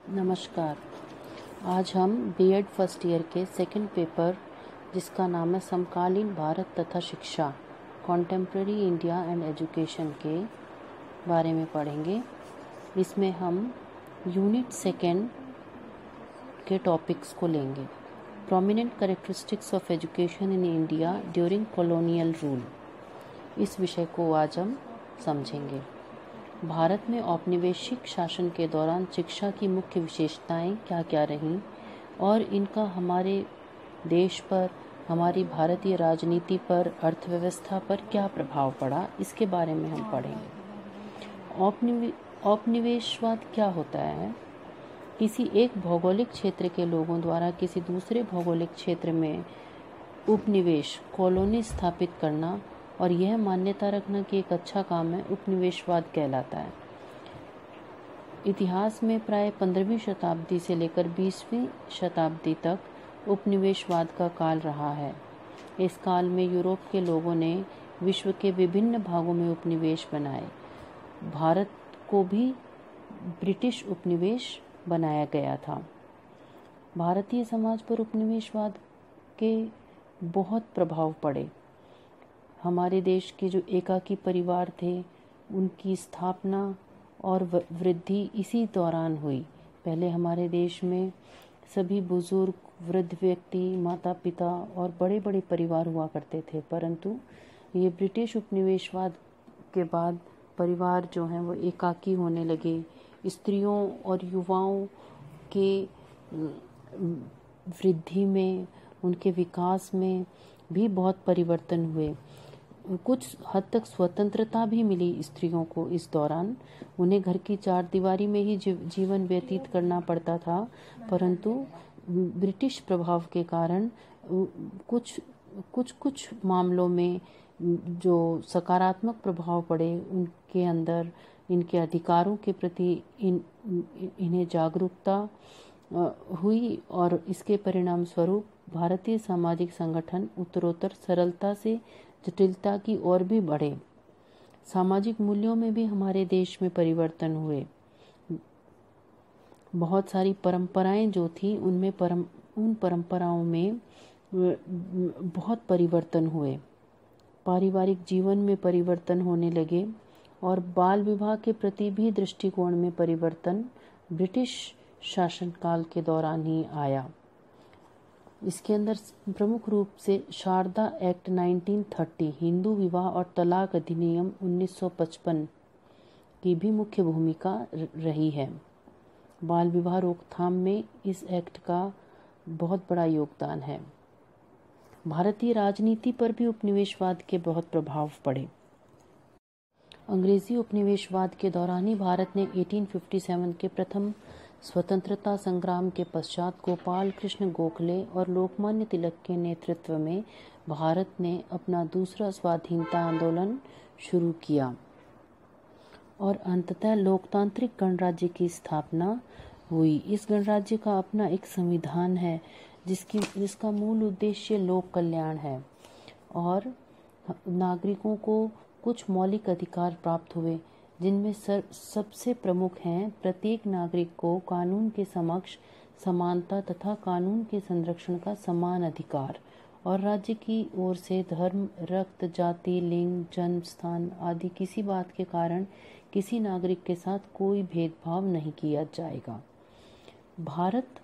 नमस्कार। आज हम बीएड फर्स्ट ईयर के सेकंड पेपर जिसका नाम है समकालीन भारत तथा शिक्षा, कॉन्टेम्प्रेरी इंडिया एंड एजुकेशन के बारे में पढ़ेंगे। इसमें हम यूनिट सेकंड के टॉपिक्स को लेंगे। Prominent characteristics of education in India during colonial rule. इस विषय को आज हम समझेंगे। भारत में औपनिवेशिक शासन के दौरान शिक्षा की मुख्य विशेषताएं क्या क्या रहीं और इनका हमारे देश पर, हमारी भारतीय राजनीति पर, अर्थव्यवस्था पर क्या प्रभाव पड़ा, इसके बारे में हम पढ़ेंगे। औपनिवेशवाद क्या होता है? किसी एक भौगोलिक क्षेत्र के लोगों द्वारा किसी दूसरे भौगोलिक क्षेत्र में उपनिवेश, कॉलोनी स्थापित करना और यह मान्यता रखना कि एक अच्छा काम है, उपनिवेशवाद कहलाता है। इतिहास में प्राय 15वीं शताब्दी से लेकर 20वीं शताब्दी तक उपनिवेशवाद का काल रहा है। इस काल में यूरोप के लोगों ने विश्व के विभिन्न भागों में उपनिवेश बनाए। भारत को भी ब्रिटिश उपनिवेश बनाया गया था। भारतीय समाज पर उपनिवेशवाद के बहुत प्रभाव पड़े। हमारे देश के जो एकाकी परिवार थे उनकी स्थापना और वृद्धि इसी दौरान हुई। पहले हमारे देश में सभी बुजुर्ग, वृद्ध व्यक्ति, माता पिता और बड़े बड़े परिवार हुआ करते थे, परंतु ये ब्रिटिश उपनिवेशवाद के बाद परिवार जो हैं वो एकाकी होने लगे। स्त्रियों और युवाओं के वृद्धि में, उनके विकास में भी बहुत परिवर्तन हुए। कुछ हद तक स्वतंत्रता भी मिली स्त्रियों को इस दौरान। उन्हें घर की चार दीवारी में ही जीवन व्यतीत करना पड़ता था, परंतु ब्रिटिश प्रभाव के कारण कुछ मामलों में जो सकारात्मक प्रभाव पड़े, उनके अंदर इनके अधिकारों के प्रति इन्हें जागरूकता हुई और इसके परिणाम स्वरूप भारतीय सामाजिक संगठन उत्तरोत्तर सरलता से जटिलता की ओर भी बढ़े। सामाजिक मूल्यों में भी हमारे देश में परिवर्तन हुए। बहुत सारी परंपराएं जो थी उन परंपराओं में बहुत परिवर्तन हुए। पारिवारिक जीवन में परिवर्तन होने लगे और बाल विवाह के प्रति भी दृष्टिकोण में परिवर्तन ब्रिटिश शासनकाल के दौरान ही आया। इसके अंदर प्रमुख रूप से शारदा एक्ट 1930, हिंदू विवाह और तलाक अधिनियम 1955 की भी मुख्य भूमिका रही है। बाल विवाह रोकथाम में इस एक्ट का बहुत बड़ा योगदान है। भारतीय राजनीति पर भी उपनिवेशवाद के बहुत प्रभाव पड़े। अंग्रेजी उपनिवेशवाद के दौरान ही भारत ने 1857 के प्रथम स्वतंत्रता संग्राम के पश्चात गोपाल कृष्ण गोखले और लोकमान्य तिलक के नेतृत्व में भारत ने अपना दूसरा स्वाधीनता आंदोलन शुरू किया और अंततः लोकतांत्रिक गणराज्य की स्थापना हुई। इस गणराज्य का अपना एक संविधान है जिसका मूल उद्देश्य लोक कल्याण है और नागरिकों को कुछ मौलिक अधिकार प्राप्त हुए, जिनमें सबसे प्रमुख हैं प्रत्येक नागरिक को कानून के समक्ष समानता तथा कानून के संरक्षण का समान अधिकार और राज्य की ओर से धर्म, रक्त, जाति, लिंग, जन्म स्थान आदि किसी बात के कारण किसी नागरिक के साथ कोई भेदभाव नहीं किया जाएगा। भारत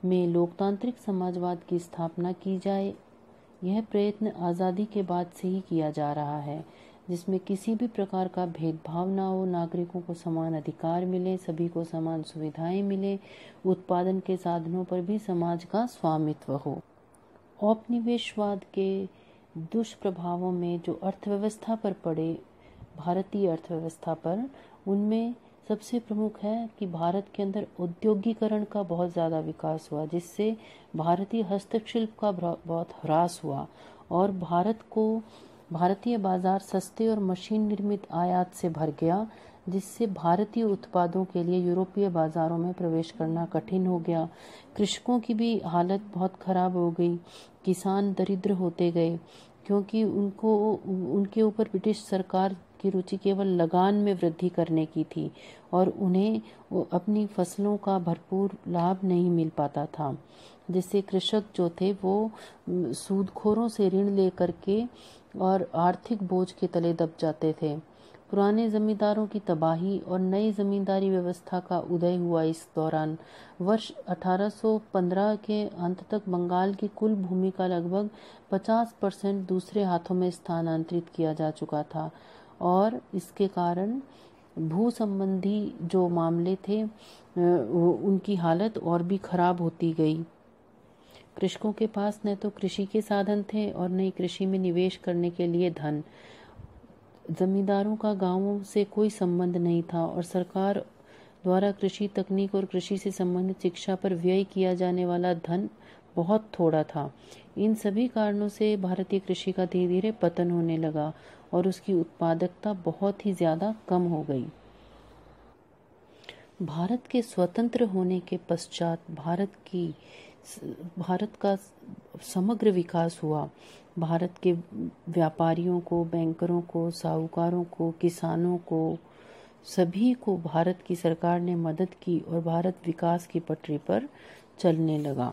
में लोकतांत्रिक समाजवाद की स्थापना की जाए, यह प्रयत्न आज़ादी के बाद से ही किया जा रहा है, जिसमें किसी भी प्रकार का भेदभाव ना हो, नागरिकों को समान अधिकार मिले, सभी को समान सुविधाएं मिले, उत्पादन के साधनों पर भी समाज का स्वामित्व हो। औपनिवेशवाद के दुष्प्रभावों में जो अर्थव्यवस्था पर पड़े, भारतीय अर्थव्यवस्था पर, उनमें सबसे प्रमुख है कि भारत के अंदर औद्योगिकरण का बहुत ज़्यादा विकास हुआ, जिससे भारतीय हस्तशिल्प का बहुत ह्रास हुआ और भारतीय बाजार सस्ते और मशीन निर्मित आयात से भर गया, जिससे भारतीय उत्पादों के लिए यूरोपीय बाजारों में प्रवेश करना कठिन हो गया। कृषकों की भी हालत बहुत खराब हो गई। किसान दरिद्र होते गए क्योंकि उनके ऊपर ब्रिटिश सरकार की रुचि केवल लगान में वृद्धि करने की थी और उन्हें अपनी फसलों का भरपूर लाभ नहीं मिल पाता था, जिससे कृषक जो थे वो सूदखोरों से ऋण लेकर के और आर्थिक बोझ के तले दब जाते थे। पुराने जमींदारों की तबाही और नई जमींदारी व्यवस्था का उदय हुआ। इस दौरान वर्ष 1815 के अंत तक बंगाल की कुल भूमि का लगभग 50% दूसरे हाथों में स्थानांतरित किया जा चुका था और इसके कारण भू संबंधी जो मामले थे उनकी हालत और भी खराब होती गई। कृषकों के पास न तो कृषि के साधन थे और न ही कृषि में निवेश करने के लिए धन। जमींदारों का गांवों से कोई संबंध नहीं था और सरकार द्वारा कृषि तकनीक और कृषि से संबंधित शिक्षा पर व्यय किया जाने वाला धन बहुत थोड़ा था। इन सभी कारणों से भारतीय कृषि का धीरे धीरे पतन होने लगा और उसकी उत्पादकता बहुत ही ज्यादा कम हो गई। भारत के स्वतंत्र होने के पश्चात भारत का समग्र विकास हुआ। भारत के व्यापारियों को, बैंकरों को, साहूकारों को, किसानों को, सभी को भारत की सरकार ने मदद की और भारत विकास की पटरी पर चलने लगा।